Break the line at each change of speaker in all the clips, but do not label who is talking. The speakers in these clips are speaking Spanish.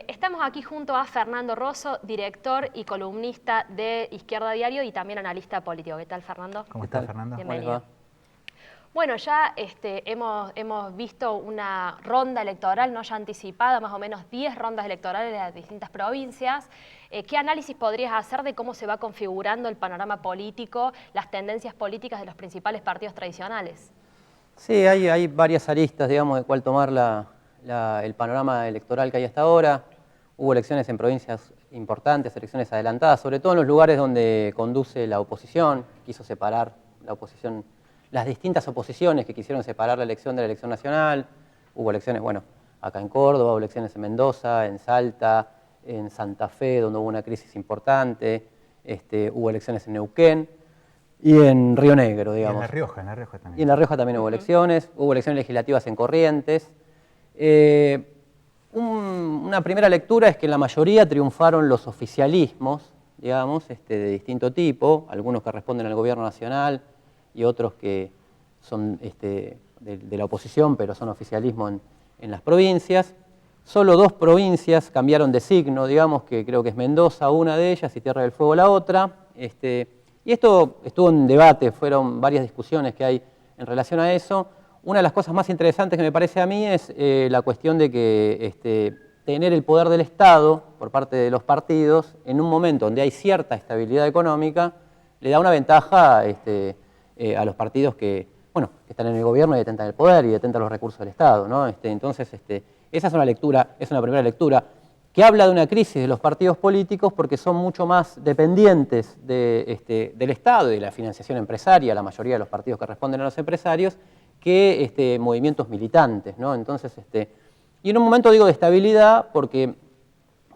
Estamos aquí junto a Fernando Rosso, director y columnista de Izquierda Diario y también analista político. ¿Qué tal, Fernando?
¿Cómo estás, Fernando?
Bienvenido. Bueno, ya hemos visto una ronda electoral, no ya anticipada, más o menos 10 rondas electorales de las distintas provincias. ¿Qué análisis podrías hacer de cómo se va configurando el panorama político, las tendencias políticas de los principales partidos tradicionales?
Sí, hay varias aristas, digamos, de cuál tomar el panorama electoral que hay hasta ahora. Hubo elecciones en provincias importantes, elecciones adelantadas, sobre todo en los lugares donde conduce la oposición, quiso separar la oposición, las distintas oposiciones que quisieron separar la elección de la elección nacional. Hubo elecciones, bueno, acá en Córdoba, hubo elecciones en Mendoza, en Salta, en Santa Fe, donde hubo una crisis importante, hubo elecciones en Neuquén y en Río Negro, digamos.
Y en La Rioja también.
Y en La Rioja también hubo elecciones legislativas en Corrientes. Una primera lectura es que en la mayoría triunfaron los oficialismos, digamos, de distinto tipo, algunos que responden al gobierno nacional y otros que son de la oposición, pero son oficialismo en las provincias. Solo 2 provincias cambiaron de signo, digamos, que creo que es Mendoza una de ellas y Tierra del Fuego la otra. Y esto estuvo en debate, fueron varias discusiones que hay en relación a eso. Una de las cosas más interesantes que me parece a mí es la cuestión de que tener el poder del Estado por parte de los partidos en un momento donde hay cierta estabilidad económica le da una ventaja a los partidos que están en el gobierno y detentan el poder y detentan los recursos del Estado, ¿no? Entonces, esa es una lectura, es una primera lectura que habla de una crisis de los partidos políticos porque son mucho más dependientes del Estado y de la financiación empresaria, la mayoría de los partidos que responden a los empresarios, que movimientos militantes, ¿no? Entonces, y en un momento digo de estabilidad porque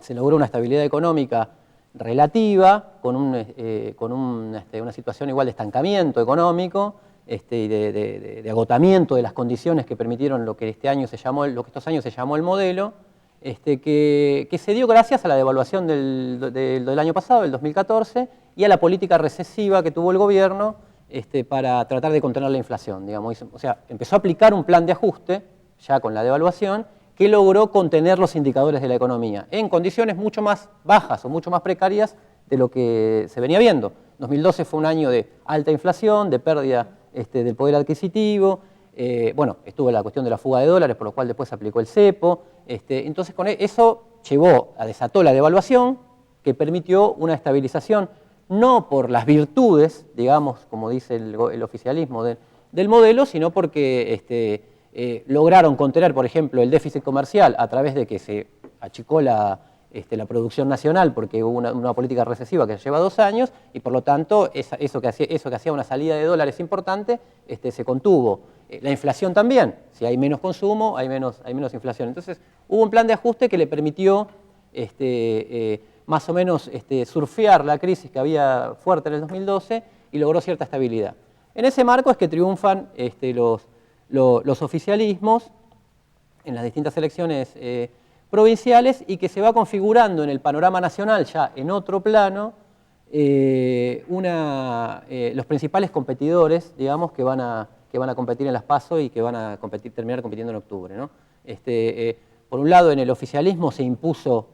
se logró una estabilidad económica relativa, con una situación igual de estancamiento económico, y de agotamiento de las condiciones que permitieron lo que estos años se llamó el modelo, que se dio gracias a la devaluación del año pasado, del 2014, y a la política recesiva que tuvo el gobierno para tratar de contener la inflación, digamos. O sea, empezó a aplicar un plan de ajuste, ya con la devaluación, que logró contener los indicadores de la economía en condiciones mucho más bajas o mucho más precarias de lo que se venía viendo. 2012 fue un año de alta inflación, de pérdida del poder adquisitivo. Estuvo la cuestión de la fuga de dólares, por lo cual después se aplicó el cepo. Entonces, con eso desató la devaluación, que permitió una estabilización, no por las virtudes, digamos, como dice el oficialismo del modelo, sino porque lograron contener, por ejemplo, el déficit comercial a través de que se achicó la producción nacional porque hubo una política recesiva que lleva 2 años y por lo tanto eso que hacía una salida de dólares importante se contuvo. La inflación también, si hay menos consumo hay menos inflación. Entonces hubo un plan de ajuste que le permitió más o menos surfear la crisis que había fuerte en el 2012 y logró cierta estabilidad. En ese marco es que triunfan los oficialismos en las distintas elecciones provinciales y que se va configurando en el panorama nacional ya en otro plano los principales competidores, digamos, que van a competir en las PASO y que van a terminar compitiendo en octubre, ¿no? Por un lado, en el oficialismo se impuso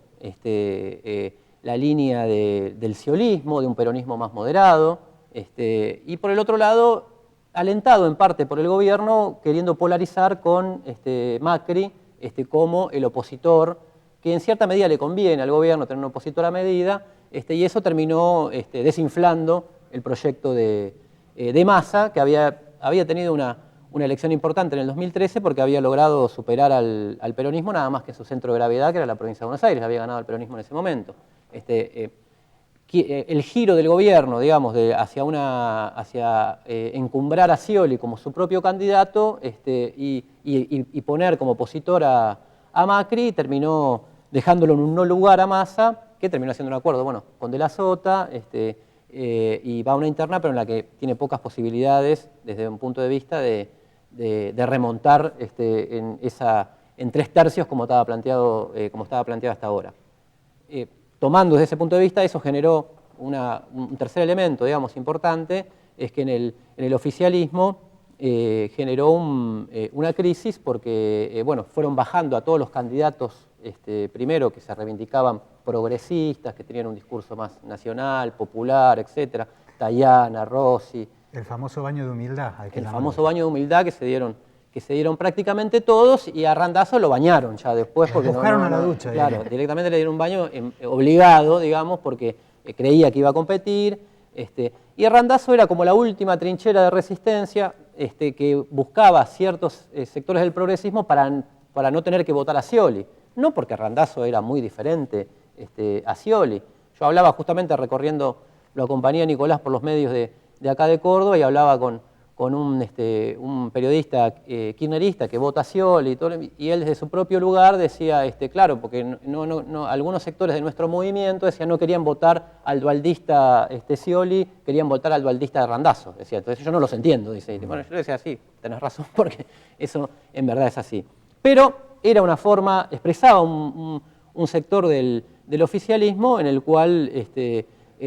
la línea del sciolismo, de un peronismo más moderado, y por el otro lado, alentado en parte por el gobierno, queriendo polarizar con Macri como el opositor, que en cierta medida le conviene al gobierno tener un opositor a medida, y eso terminó desinflando el proyecto de Massa, que había tenido una elección importante en el 2013 porque había logrado superar al peronismo nada más que en su centro de gravedad, que era la provincia de Buenos Aires, había ganado el peronismo en ese momento. El giro del gobierno, digamos, hacia encumbrar a Scioli como su propio candidato y poner como opositor a Macri, terminó dejándolo en un no lugar a Massa, que terminó haciendo un acuerdo, con De la Sota, y va a una interna, pero en la que tiene pocas posibilidades, desde un punto de vista, de remontar en 3/3 como estaba planteado hasta ahora. Tomando desde ese punto de vista, eso generó un tercer elemento, digamos, importante, es que en el oficialismo generó una crisis porque fueron bajando a todos los candidatos primero que se reivindicaban progresistas, que tenían un discurso más nacional, popular, etcétera, Tayana, Rossi.
El famoso baño de humildad.
El famoso baño de humildad que se dieron prácticamente todos, y a Randazzo lo bañaron ya después. Porque
buscaron a la ducha.
Claro, directamente le dieron un baño obligado, digamos, porque creía que iba a competir. Y Randazzo era como la última trinchera de resistencia que buscaba ciertos sectores del progresismo para no tener que votar a Scioli. No porque Randazzo era muy diferente a Scioli. Yo hablaba justamente lo acompañé a Nicolás por los medios de acá de Córdoba, y hablaba con un periodista kirchnerista que vota a Scioli, y él desde su propio lugar decía, claro, porque algunos sectores de nuestro movimiento decían no querían votar al dualdista Scioli, querían votar al dualdista de Randazzo. Decía, entonces yo no los entiendo, dice. Y bueno, yo le decía, sí, tenés razón, porque eso en verdad es así. Pero era una forma, expresaba un sector del oficialismo en el cual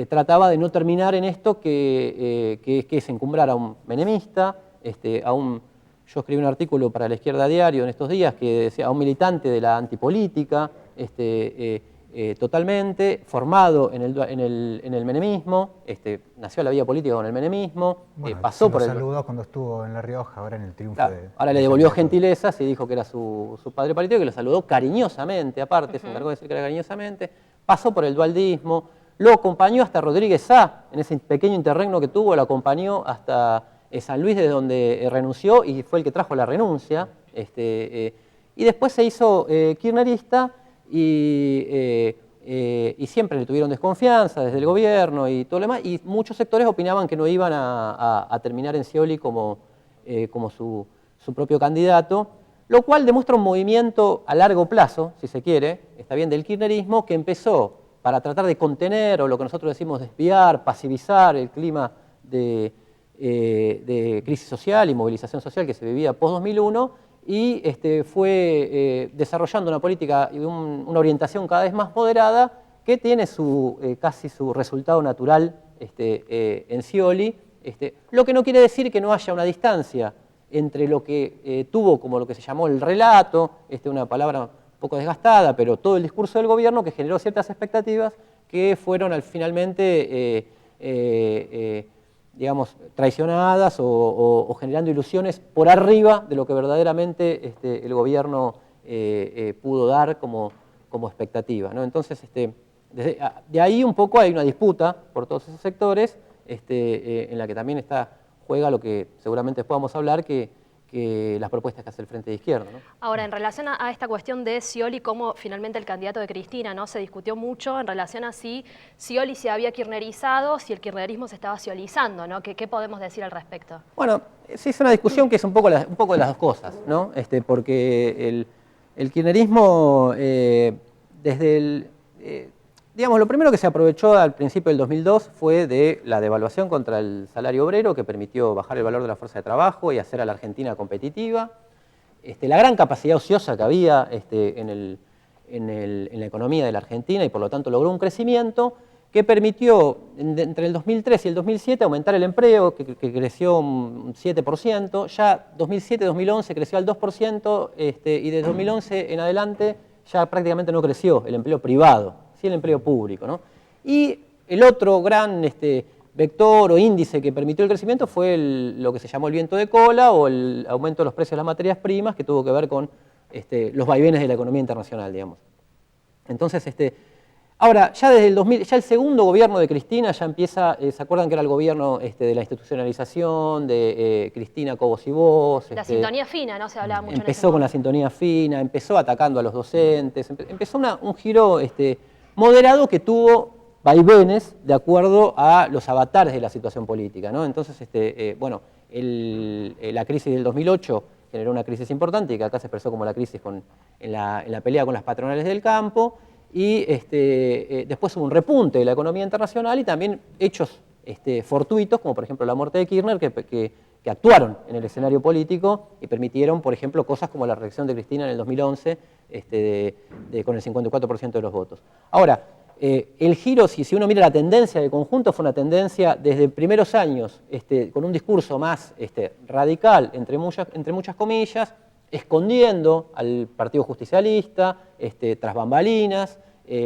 trataba de no terminar en esto que es encumbrar a un menemista, yo escribí un artículo para La Izquierda Diario en estos días que decía a un militante de la antipolítica, totalmente formado en el menemismo, nació la vida política con el menemismo,
bueno,
pasó por el...
saludó cuando estuvo en La Rioja, ahora en el triunfo
claro, ahora le devolvió gentilezas y dijo que era su padre político, que lo saludó cariñosamente, aparte, se encargó de decir que era cariñosamente, pasó por el dualdismo, lo acompañó hasta Rodríguez Sá, en ese pequeño interregno que tuvo, lo acompañó hasta San Luis, de donde renunció, y fue el que trajo la renuncia. Y después se hizo kirchnerista, y siempre le tuvieron desconfianza desde el gobierno y todo lo demás, y muchos sectores opinaban que no iban a terminar en Scioli como su propio candidato, lo cual demuestra un movimiento a largo plazo, si se quiere, está bien, del kirchnerismo, que empezó para tratar de contener, o lo que nosotros decimos desviar, pasivizar el clima de crisis social y movilización social que se vivía post-2001, y fue desarrollando una política y una orientación cada vez más moderada que tiene casi su resultado natural en Scioli, lo que no quiere decir que no haya una distancia entre lo que tuvo como lo que se llamó el relato, una palabra poco desgastada, pero todo el discurso del gobierno que generó ciertas expectativas que fueron finalmente, digamos, traicionadas o generando ilusiones por arriba de lo que verdaderamente el gobierno pudo dar como expectativa, ¿no? Entonces, de ahí un poco hay una disputa por todos esos sectores, en la que también juega lo que seguramente después vamos a hablar, que las propuestas que hace el Frente de Izquierda, ¿no?
Ahora, en relación a esta cuestión de Scioli, cómo finalmente el candidato de Cristina, ¿no? Se discutió mucho en relación a si Scioli se había kirchnerizado, si el kirchnerismo se estaba sciolizando, ¿no? ¿Qué podemos decir al respecto?
Bueno, sí, es una discusión que es un poco de las dos cosas, ¿no? Porque el kirchnerismo, digamos, lo primero que se aprovechó al principio del 2002 fue de la devaluación contra el salario obrero, que permitió bajar el valor de la fuerza de trabajo y hacer a la Argentina competitiva. La gran capacidad ociosa que había en la economía de la Argentina, y por lo tanto logró un crecimiento que permitió entre el 2003 y el 2007 aumentar el empleo, que creció un 7%, ya 2007-2011 creció al 2%, y de 2011 en adelante ya prácticamente no creció el empleo privado, sí el empleo público, ¿no? Y el otro gran vector o índice que permitió el crecimiento fue lo que se llamó el viento de cola, o el aumento de los precios de las materias primas, que tuvo que ver con los vaivenes de la economía internacional, digamos. Entonces, ahora, ya desde el 2000, ya el segundo gobierno de Cristina ya empieza, ¿se acuerdan que era el gobierno de la institucionalización, de Cristina Cobos y Vos?
La sintonía fina, ¿no? Se hablaba mucho
empezó con la sintonía fina, empezó atacando a los docentes, empezó un giro moderado que tuvo vaivenes de acuerdo a los avatares de la situación política, ¿no? Entonces, bueno, la crisis del 2008 generó una crisis importante, y que acá se expresó como la crisis en la pelea con las patronales del campo, y después hubo un repunte de la economía internacional y también hechos fortuitos, como por ejemplo la muerte de Kirchner, que actuaron en el escenario político y permitieron, por ejemplo, cosas como la reelección de Cristina en el 2011 con el 54% de los votos. Ahora, el giro, si uno mira la tendencia del conjunto, fue una tendencia desde primeros años con un discurso más radical, entre muchas comillas, escondiendo al Partido Justicialista, tras bambalinas,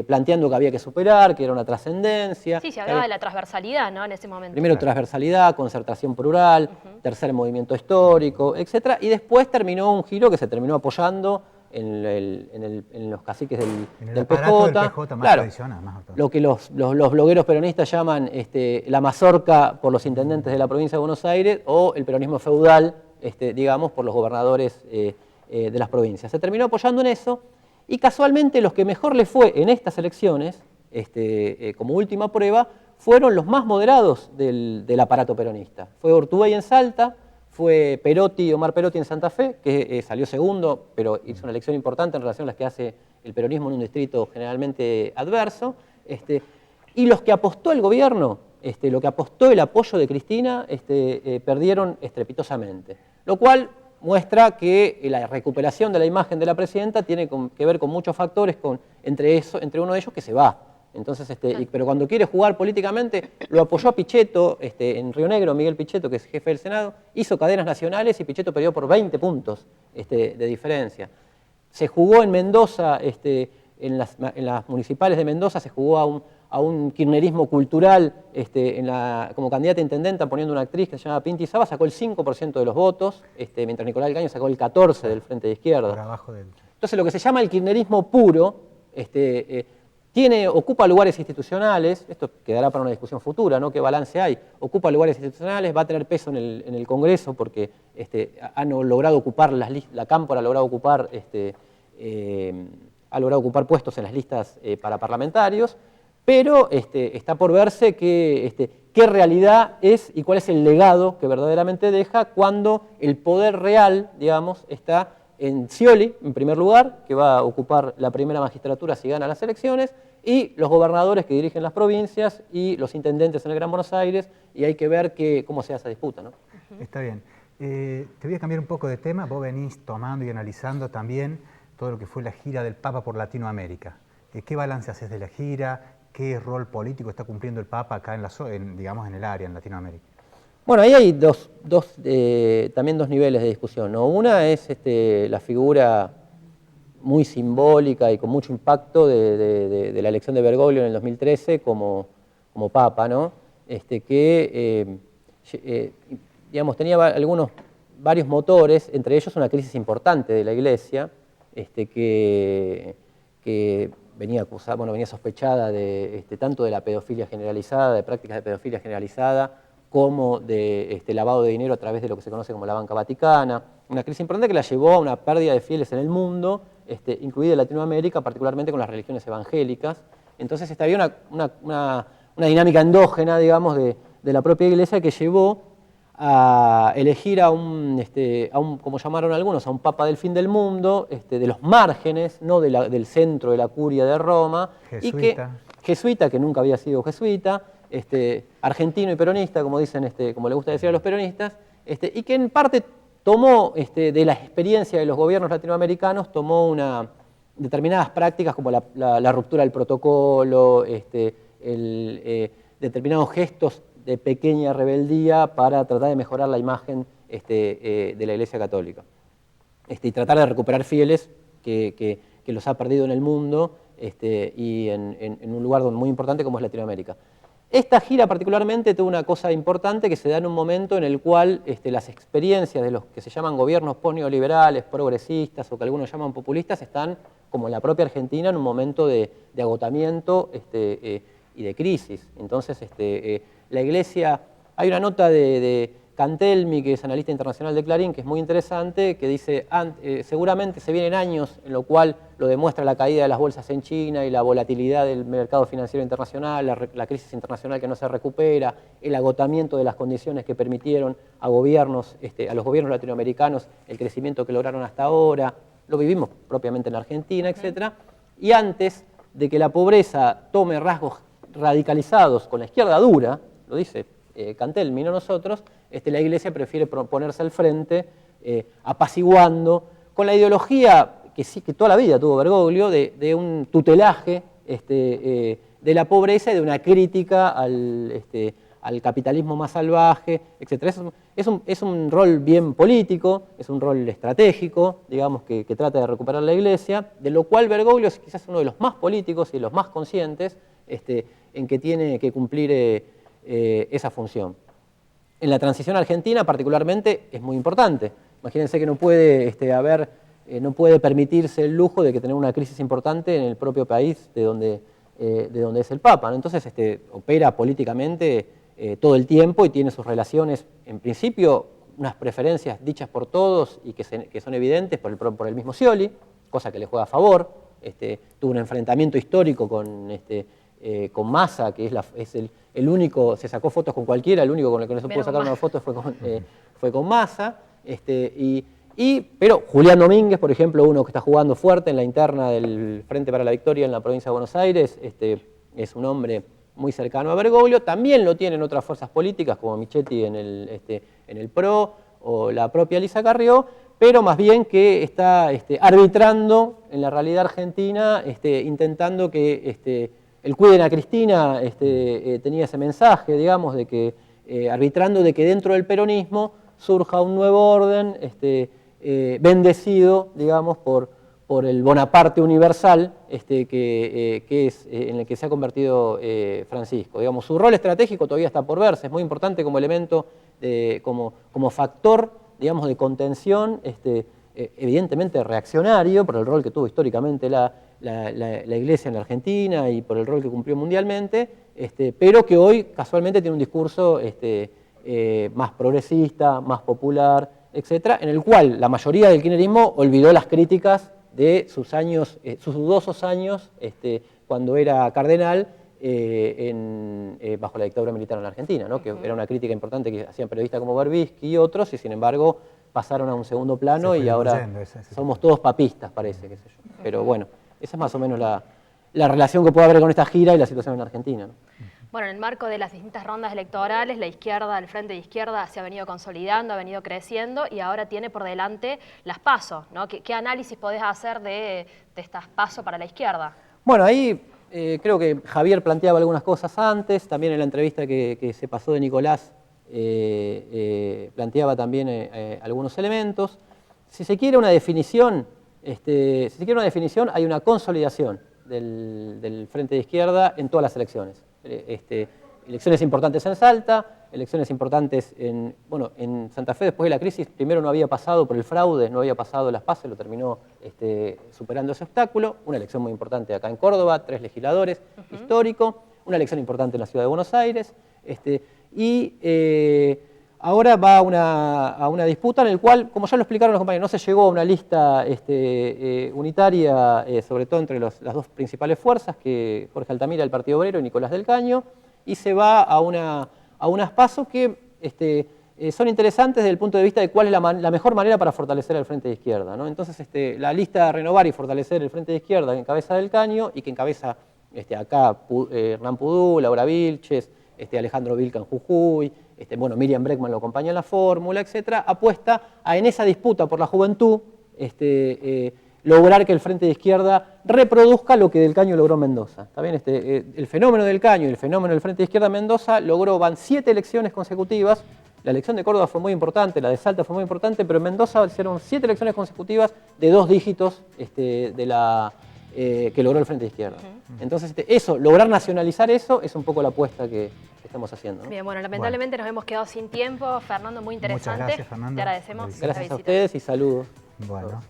planteando que había que superar, que era una trascendencia.
Sí, se hablaba de la transversalidad, ¿no? En ese momento.
Primero transversalidad, concertación plural, tercer movimiento histórico, etc. Y después terminó un giro que se terminó apoyando en los caciques del PJ.
Del PJ más
claro,
tradicional, más autónomo.
lo que los blogueros peronistas llaman la mazorca por los intendentes de la provincia de Buenos Aires o el peronismo feudal, digamos, por los gobernadores de las provincias. Se terminó apoyando en eso y casualmente los que mejor le fue en estas elecciones, como última prueba, fueron los más moderados del aparato peronista. Fue Ortubey en Salta, fue Omar Perotti en Santa Fe, que salió segundo, pero hizo una elección importante en relación a las que hace el peronismo en un distrito generalmente adverso. Y los que apostó el gobierno, lo que apostó el apoyo de Cristina, perdieron estrepitosamente. Lo cual muestra que la recuperación de la imagen de la presidenta tiene que ver con muchos factores, entre uno de ellos que se va. Entonces, pero cuando quiere jugar políticamente, lo apoyó a Pichetto, en Río Negro, Miguel Pichetto, que es jefe del Senado, hizo cadenas nacionales y Pichetto perdió por 20 puntos de diferencia. Se jugó en Mendoza, en las municipales de Mendoza, se jugó a un kirchnerismo cultural como candidata a intendenta, poniendo una actriz que se llama Pinti Saba, sacó el 5% de los votos, mientras Nicolás del Caño sacó el 14% del Frente de Izquierda.
Por abajo del...
Entonces, lo que se llama el kirchnerismo puro, ocupa lugares institucionales, esto quedará para una discusión futura, ¿no? ¿Qué balance hay? Ocupa lugares institucionales, va a tener peso en el Congreso porque han logrado ocupar la Cámpora, ha logrado ocupar puestos en las listas para parlamentarios, pero está por verse qué realidad es y cuál es el legado que verdaderamente deja cuando el poder real, digamos, está en Scioli, en primer lugar, que va a ocupar la primera magistratura si gana las elecciones, y los gobernadores que dirigen las provincias y los intendentes en el Gran Buenos Aires, y hay que ver cómo se hace esa disputa, ¿no?
Está bien. Te voy a cambiar un poco de tema. Vos venís tomando y analizando también todo lo que fue la gira del Papa por Latinoamérica. ¿Qué balance haces de la gira? ¿Qué rol político está cumpliendo el Papa acá digamos, en el área, en Latinoamérica?
Bueno, ahí hay también dos niveles de discusión, ¿no? Una es la figura muy simbólica y con mucho impacto de la elección de Bergoglio en el 2013 como Papa, ¿no? Digamos, tenía varios motores, entre ellos una crisis importante de la Iglesia, que venía sospechada tanto de la pedofilia generalizada, de prácticas de pedofilia generalizada, como de lavado de dinero a través de lo que se conoce como la banca vaticana. Una crisis importante que la llevó a una pérdida de fieles en el mundo, incluida Latinoamérica, particularmente con las religiones evangélicas. Entonces había una dinámica endógena, digamos, de la propia Iglesia que llevó a elegir como llamaron algunos, a un papa del fin del mundo, de los márgenes, no del centro de la curia de Roma. Jesuita, que nunca había sido jesuita, argentino y peronista, como dicen, como le gusta decir a los peronistas, y que en parte tomó de la experiencia de los gobiernos latinoamericanos, tomó determinadas prácticas como la ruptura del protocolo, determinados gestos de pequeña rebeldía para tratar de mejorar la imagen de la Iglesia Católica. Y tratar de recuperar fieles que los ha perdido en el mundo y en un lugar muy importante como es Latinoamérica. Esta gira particularmente tuvo una cosa importante que se da en un momento en el cual las experiencias de los que se llaman gobiernos neoliberales, progresistas o que algunos llaman populistas están, como en la propia Argentina, en un momento de agotamiento y de crisis. Entonces, la Iglesia, hay una nota de Cantelmi, que es analista internacional de Clarín, que es muy interesante, que dice, seguramente se vienen años en lo cual lo demuestra la caída de las bolsas en China y la volatilidad del mercado financiero internacional, la crisis internacional que no se recupera, el agotamiento de las condiciones que permitieron a los gobiernos latinoamericanos el crecimiento que lograron hasta ahora, lo vivimos propiamente en Argentina, etc. Y antes de que la pobreza tome rasgos radicalizados con la izquierda dura, lo dice Cantelmi, no nosotros, la Iglesia prefiere ponerse al frente, apaciguando, con la ideología que toda la vida tuvo Bergoglio, de un tutelaje de la pobreza y de una crítica al capitalismo más salvaje, etc. Es un rol bien político, es un rol estratégico, digamos, que trata de recuperar la Iglesia, de lo cual Bergoglio es quizás uno de los más políticos y de los más conscientes en que tiene que cumplir esa función. En la transición argentina, particularmente, es muy importante. Imagínense que no puede no puede permitirse el lujo de que tener una crisis importante en el propio país de donde es el Papa, ¿no? Entonces opera políticamente todo el tiempo y tiene sus relaciones, en principio, unas preferencias dichas por todos y que son evidentes por el mismo Scioli, cosa que le juega a favor. Tuvo un enfrentamiento histórico con Massa, que es el único, se sacó fotos con cualquiera, el único con el que no se pudo sacar una foto fue con Massa. Pero Julián Domínguez, por ejemplo, uno que está jugando fuerte en la interna del Frente para la Victoria en la provincia de Buenos Aires, es un hombre muy cercano a Bergoglio. También lo tienen otras fuerzas políticas, como Michetti en el PRO o la propia Elisa Carrió, pero más bien que está arbitrando en la realidad argentina, intentando que el Cuiden a Cristina tenía ese mensaje, digamos, de que arbitrando de que dentro del peronismo surja un nuevo orden, bendecido, digamos, por el Bonaparte universal que es en el que se ha convertido Francisco. Digamos, su rol estratégico todavía está por verse, es muy importante como elemento, como factor, digamos, de contención, evidentemente reaccionario, por el rol que tuvo históricamente la Iglesia en la Argentina y por el rol que cumplió mundialmente, pero que hoy casualmente tiene un discurso más progresista, más popular, etcétera, en el cual la mayoría del kirchnerismo olvidó las críticas de sus años, sus dudosos años, cuando era cardenal bajo la dictadura militar en la Argentina, ¿no? Que era una crítica importante que hacían periodistas como Berbisky y otros, y sin embargo pasaron a un segundo plano y ahora somos todos papistas, parece, qué sé yo. Pero bueno, esa es más o menos la relación que puede haber con esta gira y la situación en Argentina, ¿no?
Bueno, en el marco de las distintas rondas electorales, la izquierda, el Frente de Izquierda se ha venido consolidando, ha venido creciendo y ahora tiene por delante las PASO, ¿no? ¿Qué análisis podés hacer de estas PASO para la izquierda?
Bueno, ahí creo que Javier planteaba algunas cosas antes, también en la entrevista que se pasó de Nicolás planteaba también algunos elementos. Si se quiere una definición, hay una consolidación del Frente de Izquierda en todas las elecciones. Elecciones importantes en Salta, elecciones importantes en Santa Fe después de la crisis. Primero no había pasado por el fraude, no había pasado las PASO, lo terminó superando ese obstáculo. Una elección muy importante acá en Córdoba, 3 legisladores, histórico. Una elección importante en la ciudad de Buenos Aires. Ahora va a una disputa en la cual, como ya lo explicaron los compañeros, no se llegó a una lista unitaria, sobre todo entre las dos principales fuerzas, que Jorge Altamira del Partido Obrero y Nicolás del Caño, y se va a unas PASO que son interesantes desde el punto de vista de cuál es la mejor manera para fortalecer al Frente de Izquierda, ¿no? Entonces, la lista Renovar y Fortalecer el Frente de Izquierda que encabeza del Caño y que encabeza acá Hernán Pudú, Laura Vilches, Alejandro Vilca en Jujuy, Miriam Bregman lo acompaña en la fórmula, etcétera, apuesta a en esa disputa por la juventud lograr que el Frente de Izquierda reproduzca lo que del Caño logró en Mendoza. ¿Está bien? El fenómeno del Caño y el fenómeno del Frente de Izquierda en Mendoza van 7 elecciones consecutivas. La elección de Córdoba fue muy importante, la de Salta fue muy importante, pero en Mendoza hicieron 7 elecciones consecutivas de 2 dígitos que logró el Frente de Izquierda. Entonces, lograr nacionalizar eso es un poco la apuesta que estamos haciendo, ¿no?
Bien, bueno, lamentablemente nos hemos quedado sin tiempo. Fernando, muy interesante.
Muchas gracias, Fernando.
Te agradecemos.
Gracias a ustedes y saludos.
Bueno.